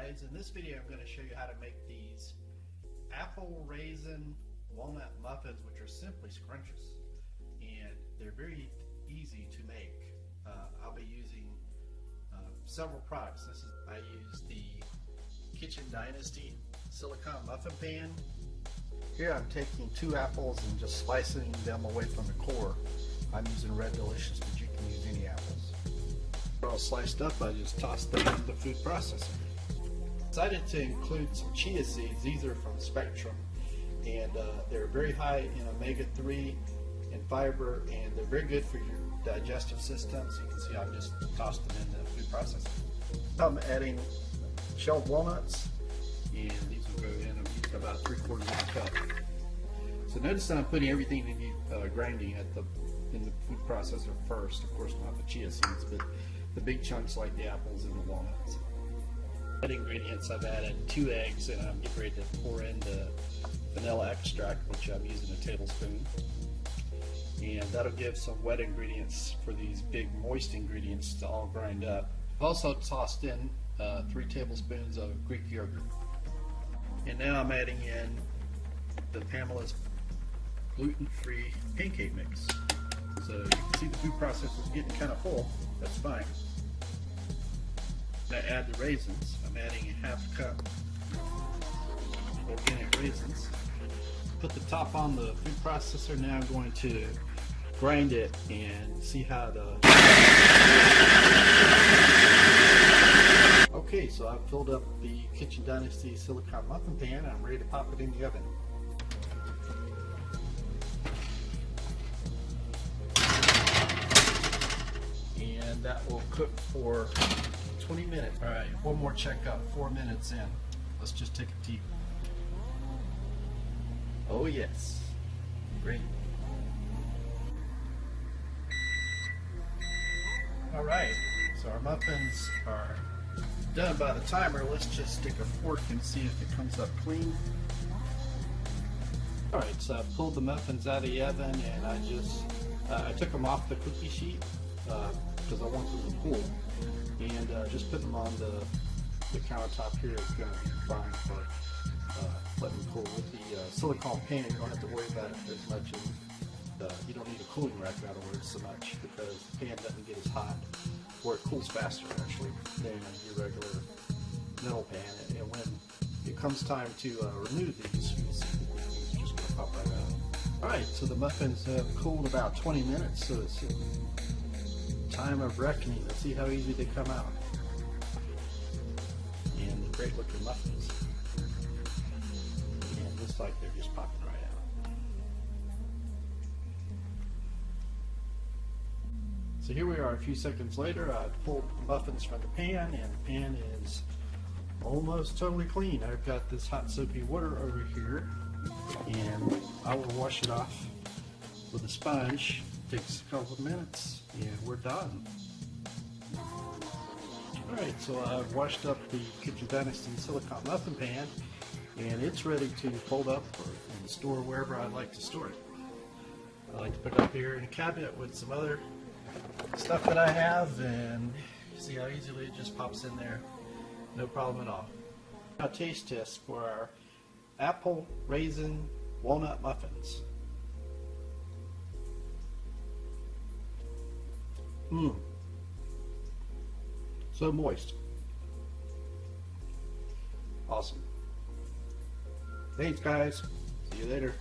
guys, in this video I'm going to show you how to make these apple raisin walnut muffins, which are simply scrumptious, and they're very easy to make. I'll be using several products. I use the Kitchen Dynasty silicone muffin pan. Here I'm taking 2 apples and just slicing them away from the core. I'm using Red Delicious, but you can use any apples. They're all sliced up. I just tossed them in the food processor. Decided to include some chia seeds. These are from Spectrum, and they're very high in omega-3 and fiber, and they're very good for your digestive system. So you can see I've just tossed them in the food processor. I'm adding shelled walnuts, and these will go in. I'm using about 3/4 of a cup. So notice that I'm putting everything in grinding in the food processor first. Of course, not the chia seeds, but the big chunks like the apples and the walnuts. Ingredients, I've added 2 eggs, and I'm getting ready to pour in the vanilla extract, which I'm using a tablespoon, and that'll give some wet ingredients for these big moist ingredients to all grind up. I've also tossed in 3 tablespoons of Greek yogurt, and now I'm adding in the Pamela's gluten-free pancake mix. So you can see the food processor is getting kind of full. That's fine. I add the raisins. I'm adding a 1/2 cup organic raisins. Put the top on the food processor. Now I'm going to grind it and see how the... Okay, so I've filled up the Kitchen Dynasty silicone muffin pan. I'm ready to pop it in the oven. And that will cook for 20 minutes. All right, one more checkup, 4 minutes in. Let's just take a peek. Oh yes, great. All right, so our muffins are done by the timer. Let's just stick a fork and see if it comes up clean. All right, so I pulled the muffins out of the oven, and I took them off the cookie sheet because I want them to cool. And just putting them on the countertop here is going to be fine for letting them cool. With the silicone pan, you don't have to worry about it as much as you don't need a cooling rack, in other words, so much, because the pan doesn't get as hot, or it cools faster actually than your regular metal pan. And when it comes time to remove these, you'll see it's just going to pop right out. Alright, so the muffins have cooled about 20 minutes, so it's time of reckoning. Let's see how easy they come out. And the great looking muffins. And looks like they're just popping right out. So here we are a few seconds later. I pulled the muffins from the pan, and the pan is almost totally clean. I've got this hot soapy water over here, and I will wash it off with a sponge. Takes a couple of minutes, and we're done. Alright, so I've washed up the Kitchen Dynasty silicone muffin pan, and it's ready to fold up and store wherever I'd like to store it. I like to put it up here in a cabinet with some other stuff that I have, and see how easily it just pops in there. No problem at all. Now, taste test for our apple raisin walnut muffins. So moist. Awesome. Thanks, guys. See you later.